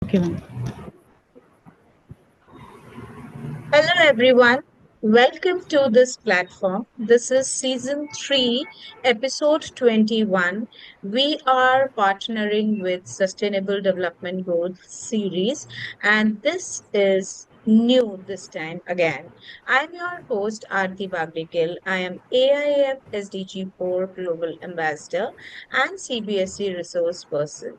Okay, ma'am. Hello, everyone. Welcome to this platform. This is season 3, episode 21. We are partnering with Sustainable Development Goals series, and this is new this time again. I'm your host, Aarti Baglikil. I am AIF SDG 4 Global Ambassador and CBSE resource person.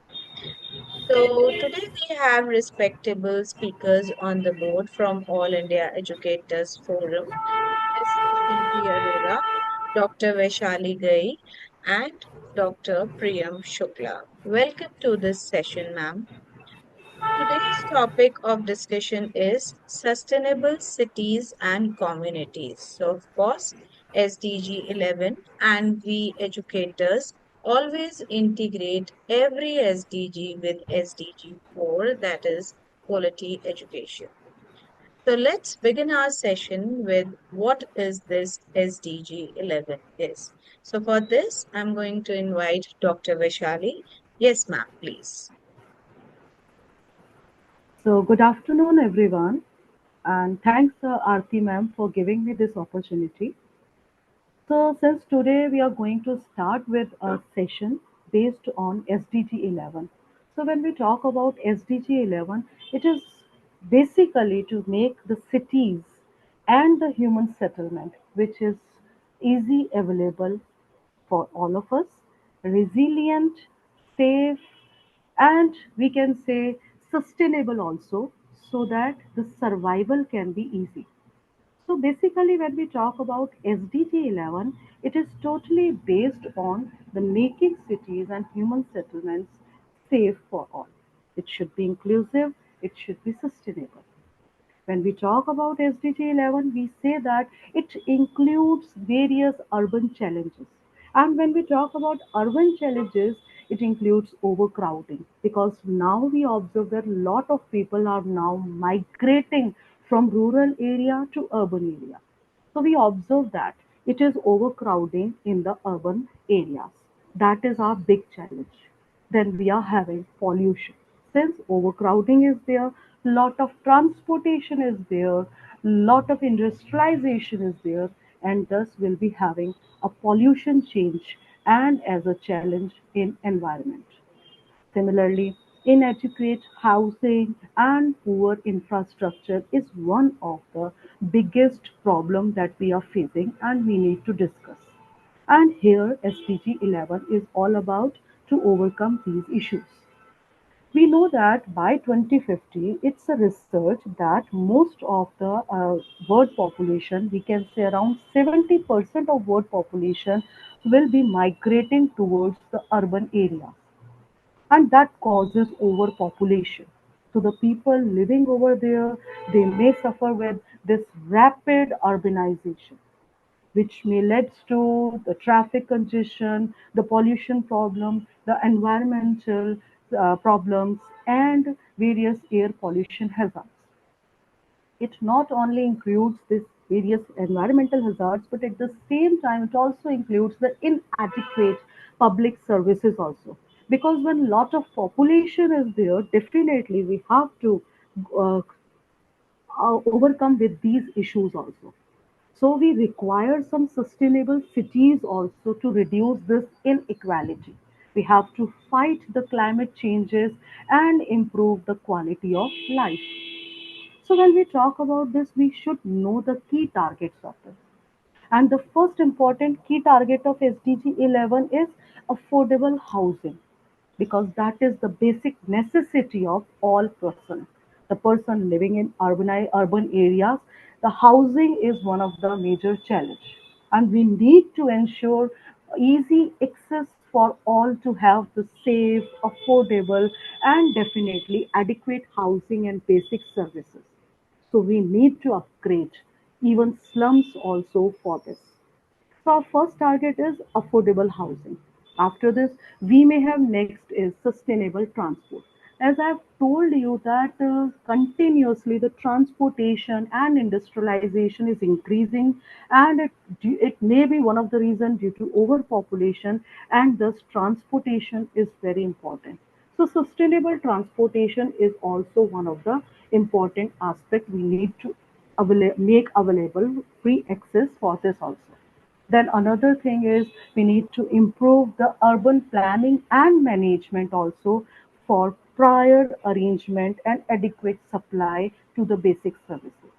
So today we have respectable speakers on the board from All India Educators Forum, Ms. Shivi Arora, Dr. Vaishali Gai, and Dr. Priyam Shukla. Welcome to this session, ma'am. Today's topic of discussion is sustainable cities and communities. So, of course, SDG 11 and we educators always integrate every SDG with SDG 4, that is quality education. So, let's begin our session with what is this SDG 11 is. So, for this, I'm going to invite Dr. Vaishali. Yes, ma'am, please. So, good afternoon, everyone, and thanks, Aarti ma'am, for giving me this opportunity. So, since today we are going to start with a session based on SDG 11. So, when we talk about SDG 11, it is basically to make the cities and the human settlement, which is easy available for all of us, resilient, safe, and we can say sustainable also, so that the survival can be easy. So basically, when we talk about SDG 11, it is totally based on the making cities and human settlements safe for all. It should be inclusive, it should be sustainable. When we talk about SDG 11, we say that it includes various urban challenges. And when we talk about urban challenges, it includes overcrowding because now we observe that a lot of people are now migrating from rural area to urban area. So we observe that it is overcrowding in the urban areas. That is our big challenge. Then we are having pollution. Since overcrowding is there, lot of transportation is there, lot of industrialization is there, and thus will be having a pollution change and as a challenge in environment. Similarly, inadequate housing and poor infrastructure is one of the biggest problem that we are facing and we need to discuss. And here SDG 11 is all about to overcome these issues. We know that by 2050, it's a research that most of the world population, we can say around 70% of world population will be migrating towards the urban areas, and that causes overpopulation. So the people living over there, they may suffer with this rapid urbanization, which may lead to the traffic congestion, the pollution problem, the environmental problems, and various air pollution hazards. It not only includes this various environmental hazards, but at the same time, it also includes the inadequate public services also. Because when lot of population is there, definitely we have to uh, overcome with these issues also. So we require some sustainable cities also to reduce this inequality. We have to fight the climate changes and improve the quality of life. So when we talk about this, we should know the key targets of this. And the first important key target of SDG 11 is affordable housing, because that is the basic necessity of all person. The person living in urban areas, the housing is one of the major challenge, and we need to ensure easy access for all to have the safe, affordable, and definitely adequate housing and basic services. So we need to upgrade even slums also for this. So our first target is affordable housing. After this, we may have next is sustainable transport. As I've told you that continuously the transportation and industrialization is increasing, and it may be one of the reasons due to overpopulation, and thus transportation is very important. So sustainable transportation is also one of the important aspect we need to make available free access for this also. Then another thing is we need to improve the urban planning and management also for prior arrangement and adequate supply to the basic services.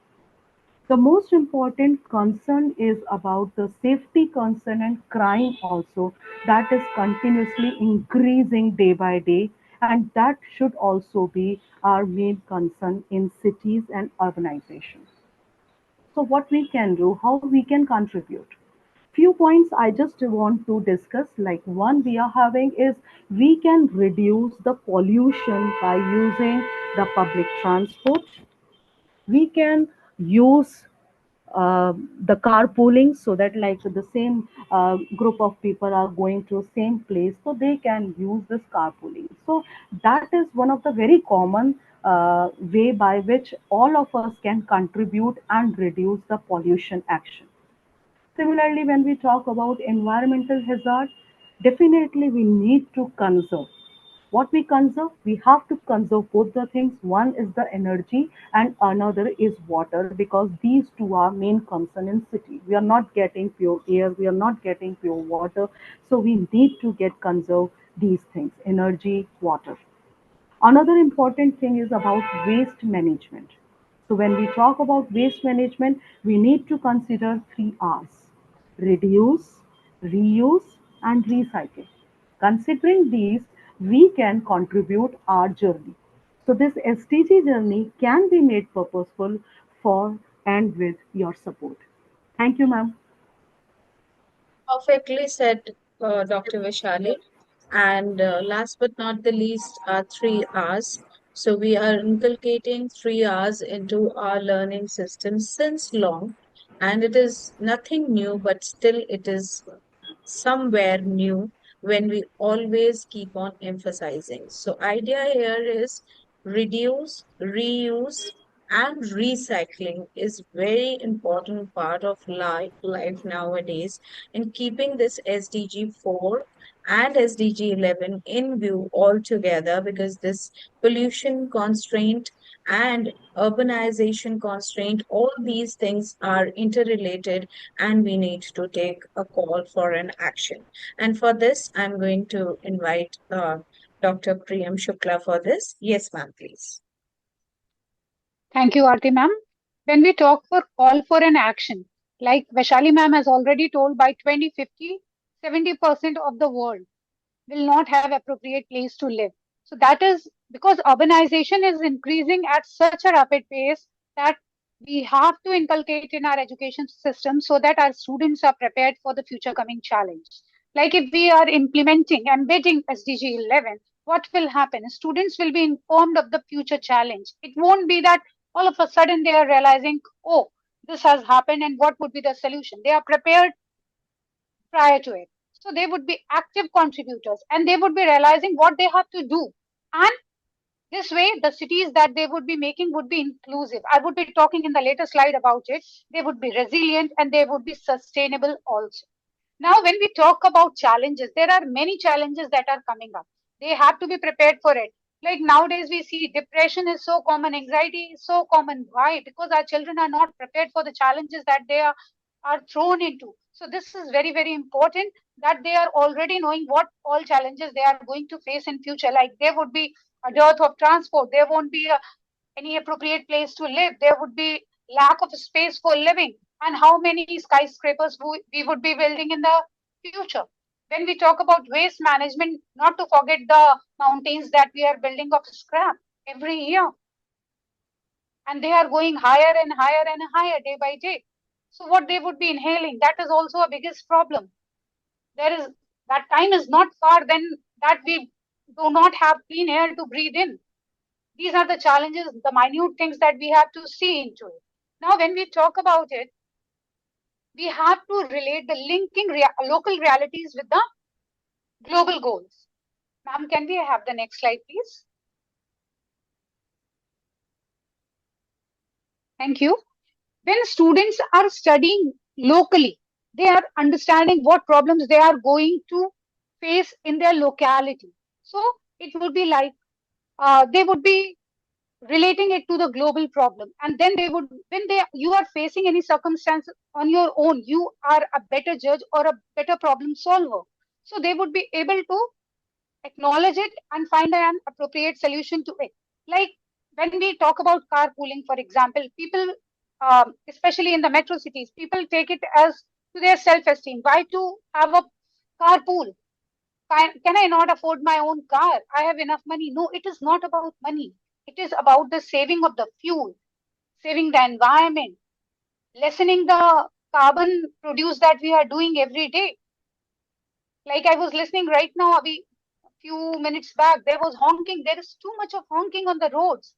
The most important concern is about the safety concern and crime also, that is continuously increasing day by day, and that should also be our main concern in cities and urbanization. So what we can do, how we can contribute. Few points I just want to discuss. Like one we are having is we can reduce the pollution by using the public transport. We can use the carpooling, so that like the same group of people are going to same place, so they can use this carpooling. So that is one of the very common way by which all of us can contribute and reduce the pollution action. Similarly, when we talk about environmental hazard, definitely we need to conserve. What we conserve, we have to conserve both the things. One is the energy and another is water, because these two are main concern in city. We are not getting pure air, we are not getting pure water. So we need to get conserve these things, energy, water. Another important thing is about waste management. So when we talk about waste management, we need to consider three R's: reduce, reuse, and recycle. Considering these, we can contribute our journey. So this SDG journey can be made purposeful for and with your support. Thank you, ma'am. Perfectly said, Dr. Vishali. And last but not the least are 3 hours. So we are inculcating 3 hours into our learning system since long, and it is nothing new, but still it is somewhere new when we always keep on emphasizing. So idea here is reduce, reuse, and recycling is very important part of life nowadays, and keeping this SDG 4 and SDG 11 in view altogether, because this pollution constraint and urbanization constraint, all these things are interrelated, and we need to take a call for an action. And for this, I'm going to invite Dr. Priyam Shukla for this. Yes, ma'am, please. Thank you, Aarti ma'am. When we talk for call for an action, like Vaishali ma'am has already told, by 2050, 70% of the world will not have appropriate place to live. So that is because urbanization is increasing at such a rapid pace that we have to inculcate in our education system so that our students are prepared for the future coming challenge. Like if we are implementing, embedding SDG 11, what will happen? Students will be informed of the future challenge. It won't be that all of a sudden they are realizing, oh, this has happened and what would be the solution. They are prepared prior to it. So they would be active contributors and they would be realizing what they have to do. And this way, the cities that they would be making would be inclusive. I would be talking in the later slide about it. They would be resilient and they would be sustainable also. Now, when we talk about challenges, there are many challenges that are coming up. They have to be prepared for it. Like nowadays, we see depression is so common, anxiety is so common. Why? Because our children are not prepared for the challenges that are thrown into. So, this is very, very important that they are already knowing what all challenges they are going to face in future. Like there would be a dearth of transport, there won't be any appropriate place to live, there would be lack of space for living, and how many skyscrapers we would be building in the future. When we talk about waste management, not to forget the mountains that we are building of scrap every year, and they are going higher and higher and higher day by day. So what they would be inhaling, that is also a biggest problem. There is that time is not far then that we do not have clean air to breathe in. These are the challenges, the minute things that we have to see into it. Now, when we talk about it, we have to relate the linking local realities with the global goals. Ma'am, can we have the next slide, please? Thank you. When students are studying locally, they are understanding what problems they are going to face in their locality. So it would be like they would be relating it to the global problem, and then they would, when they you are facing any circumstance on your own, you are a better judge or a better problem solver. So they would be able to acknowledge it and find an appropriate solution to it. Like when we talk about carpooling, for example, people, especially in the metro cities, people take it as to their self-esteem. Why to have a carpool? Can I not afford my own car? I have enough money. No, it is not about money. It is about the saving of the fuel, saving the environment, lessening the carbon produce that we are doing every day. Like I was listening right now, a few minutes back, there was honking. There is too much of honking on the roads.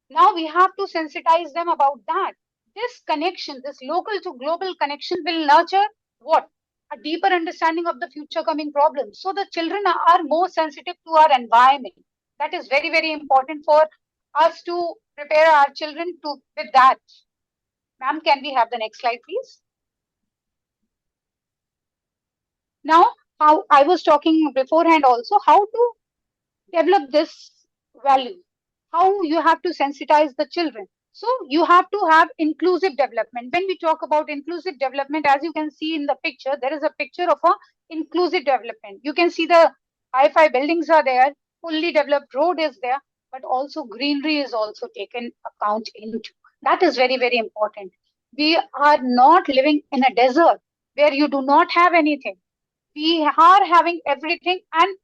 Now we have to sensitize them about that. This connection, this local to global connection will nurture what? A deeper understanding of the future coming problems. So the children are more sensitive to our environment. That is very, very important for us to prepare our children to with that. Ma'am, can we have the next slide, please? Now, how I was talking beforehand also, how to develop this value, how you have to sensitize the children. So you have to have inclusive development. When we talk about inclusive development, as you can see in the picture, there is a picture of a inclusive development. You can see the hi-fi buildings are there, fully developed road is there, but also greenery is also taken account into. That is very, very important. We are not living in a desert where you do not have anything. We are having everything, and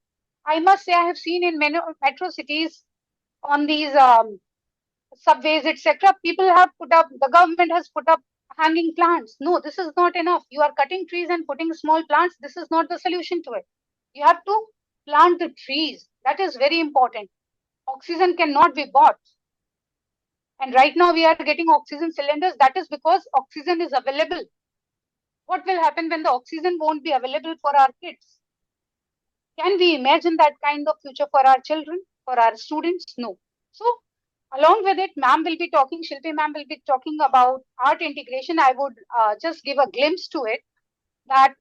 I must say, I have seen in many metro cities on these subways, etc. People have put up, the government has put up hanging plants. No, this is not enough. You are cutting trees and putting small plants. This is not the solution to it. You have to plant the trees. That is very important. Oxygen cannot be bought. And right now we are getting oxygen cylinders. That is because oxygen is available. What will happen when the oxygen won't be available for our kids? Can we imagine that kind of future for our children, for our students? No. So, along with it, ma'am will be talking, Shilpi ma'am will be talking about art integration. I would just give a glimpse to it that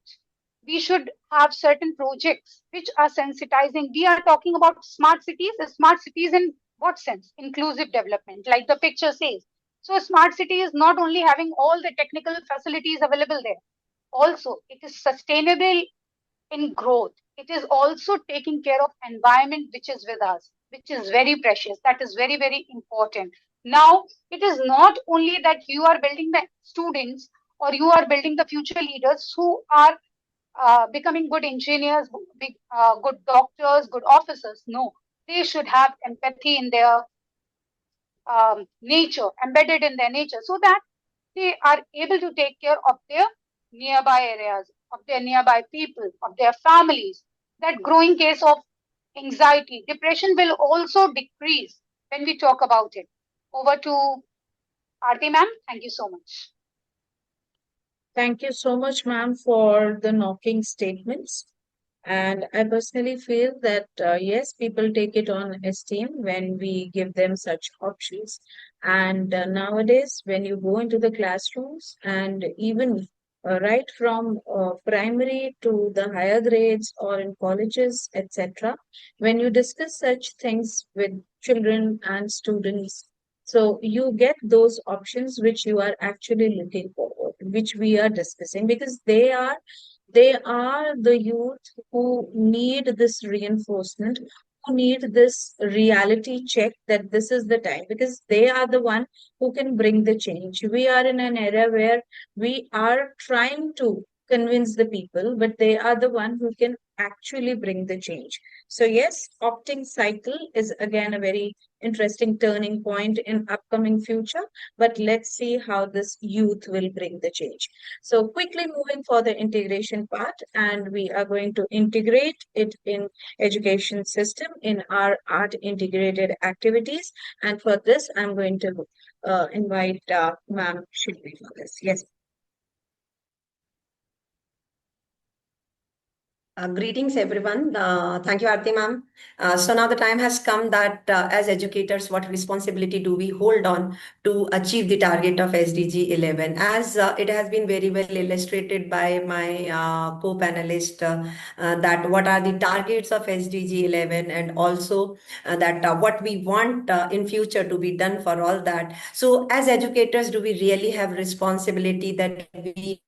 we should have certain projects which are sensitizing. We are talking about smart cities. Smart cities in what sense? Inclusive development, like the picture says. So, a smart city is not only having all the technical facilities available there, also it is sustainable in growth. It is also taking care of environment which is with us, which is very precious. That is very, very important. Now, it is not only that you are building the students or you are building the future leaders who are becoming good engineers, good doctors, good officers. No, they should have empathy in their nature, embedded in their nature, so that they are able to take care of their nearby areas, of their nearby people, of their families. That growing case of anxiety, depression will also decrease when we talk about it. Over to Aarti ma'am. Thank you so much. Thank you so much, ma'am, for the knocking statements. And I personally feel that yes, people take it on esteem when we give them such options. And nowadays, when you go into the classrooms, and even right from primary to the higher grades or in colleges, etc., when you discuss such things with children and students, so you get those options which you are actually looking forward, which we are discussing, because they are the youth who need this reinforcement, who need this reality check that this is the time, because they are the one who can bring the change. We are in an era where we are trying to convince the people, but they are the one who can actually bring the change. So yes, opting cycle is again a very interesting turning point in upcoming future, but let's see how this youth will bring the change. So quickly moving for the integration part, and we are going to integrate it in education system in our art integrated activities. And for this, I'm going to invite Ma'am Shilpi for this. Yes. Greetings, everyone. Thank you, Aarti ma'am. So now the time has come that as educators, what responsibility do we hold on to achieve the target of SDG 11? As it has been very well illustrated by my co-panelist, that what are the targets of SDG 11, and also that what we want in future to be done for all that. So as educators, do we really have responsibility that we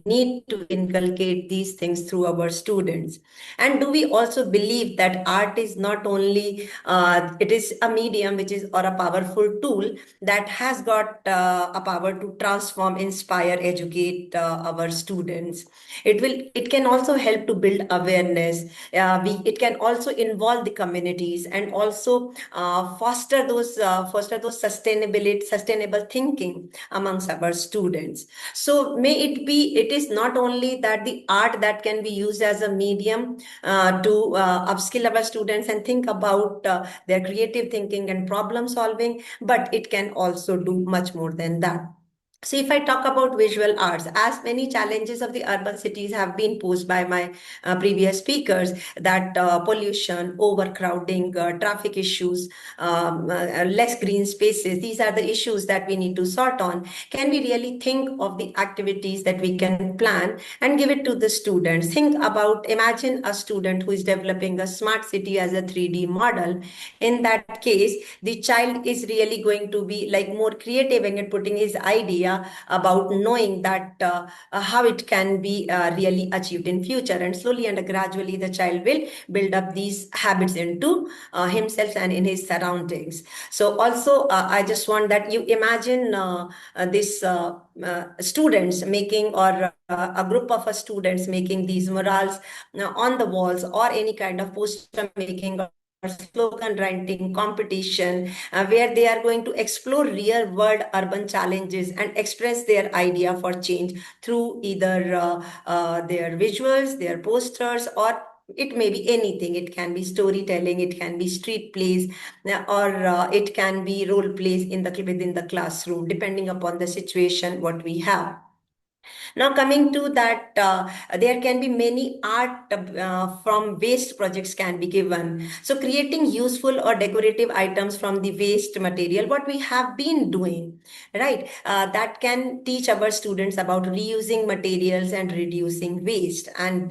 need to inculcate these things through our students? And do we also believe that art is not only it is a medium which is or a powerful tool that has got a power to transform, inspire, educate our students? It can also help to build awareness. It can also involve the communities, and also foster those sustainable thinking amongst our students. So may it is not only that the art that can be used as a medium to upskill our students and think about their creative thinking and problem solving, but it can also do much more than that. So if I talk about visual arts, as many challenges of the urban cities have been posed by my previous speakers, that pollution, overcrowding, traffic issues, less green spaces, these are the issues that we need to sort on. Can we really think of the activities that we can plan and give it to the students? Imagine a student who is developing a smart city as a 3D model. In that case, the child is really going to be like more creative and putting his idea about knowing that how it can be really achieved in future, and slowly and gradually the child will build up these habits into himself and in his surroundings. So also I just want that you imagine this students making, or a group of students making these murals on the walls, or any kind of poster making or slogan writing competition, where they are going to explore real world urban challenges and express their idea for change through either their visuals, their posters, or it may be anything. It can be storytelling, it can be street plays, or it can be role plays within the classroom, depending upon the situation what we have. Now, coming to that, there can be many art from waste projects can be given. So, creating useful or decorative items from the waste material, what we have been doing, right? That can teach our students about reusing materials and reducing waste. And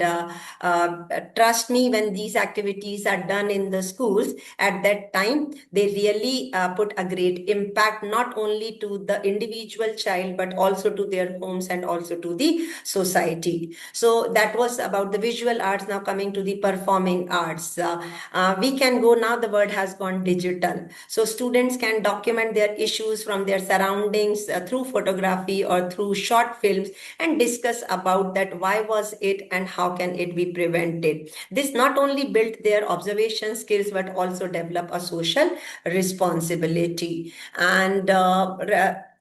trust me, when these activities are done in the schools, at that time, they really put a great impact, not only to the individual child, but also to their homes and also to the society. So that was about the visual arts. Now coming to the performing arts, we can go now. The world has gone digital, so students can document their issues from their surroundings through photography or through short films, and discuss about that why was it and how can it be prevented. This not only built their observation skills but also develop a social responsibility. And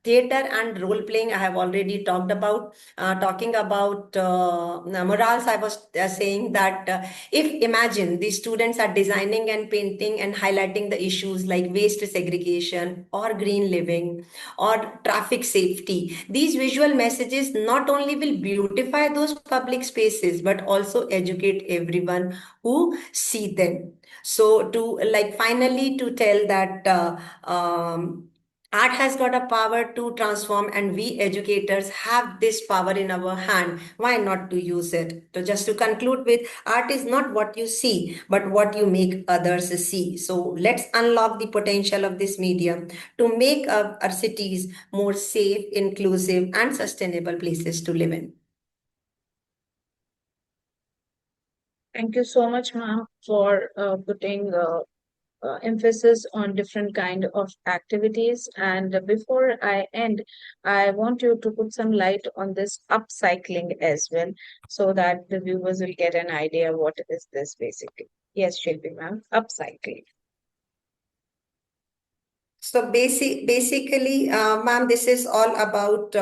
theater and role playing, I have already talked about. Talking about morals, I was saying that if imagine the students are designing and painting and highlighting the issues like waste segregation or green living or traffic safety, these visual messages not only will beautify those public spaces but also educate everyone who see them. So to like finally to tell that art has got a power to transform, and we educators have this power in our hand. Why not to use it? So just to conclude with, art is not what you see, but what you make others see. So let's unlock the potential of this medium to make our cities more safe, inclusive, and sustainable places to live in. Thank you so much, ma'am, for putting emphasis on different kind of activities. And before I end, I want you to put some light on this upcycling as well, so that the viewers will get an idea what is this basically. Yes, Shilpi ma'am, upcycling. So basically, ma'am, this is all about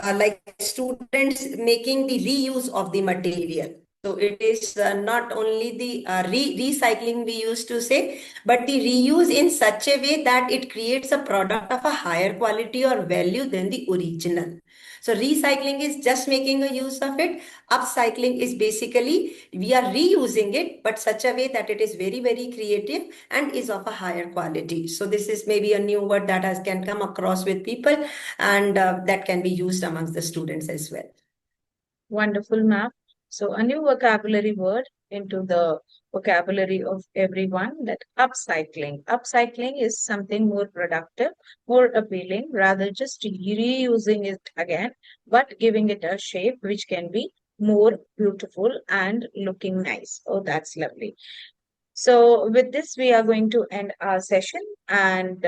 like students making the reuse of the material. So it is not only the recycling we used to say, but the reuse in such a way that it creates a product of a higher quality or value than the original. So recycling is just making a use of it. Upcycling is basically we are reusing it, but such a way that it is very, very creative and is of a higher quality. So this is maybe a new word that has can come across with people, and that can be used amongst the students as well. Wonderful, ma'am. So a new vocabulary word into the vocabulary of everyone, that upcycling. Upcycling is something more productive, more appealing, rather just reusing it again, but giving it a shape which can be more beautiful and looking nice. Oh, that's lovely. So with this, we are going to end our session, and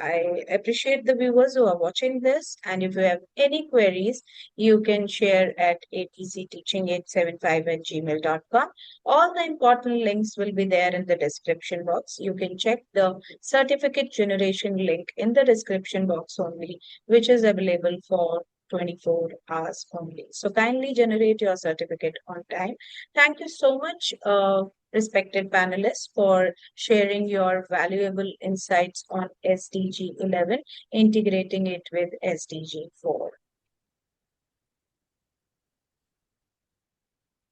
I appreciate the viewers who are watching this. And if you have any queries, you can share at apcteaching875@gmail.com. All the important links will be there in the description box. You can check the certificate generation link in the description box only, which is available for 24 hours only. So kindly generate your certificate on time. Thank you so much, respected panelists, for sharing your valuable insights on SDG-11, integrating it with SDG-4.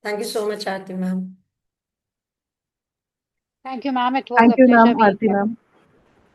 Thank you so much, Aarti ma'am. Thank you, ma'am. It was Thank a you, pleasure ma'am, being Aarti here. ma'am.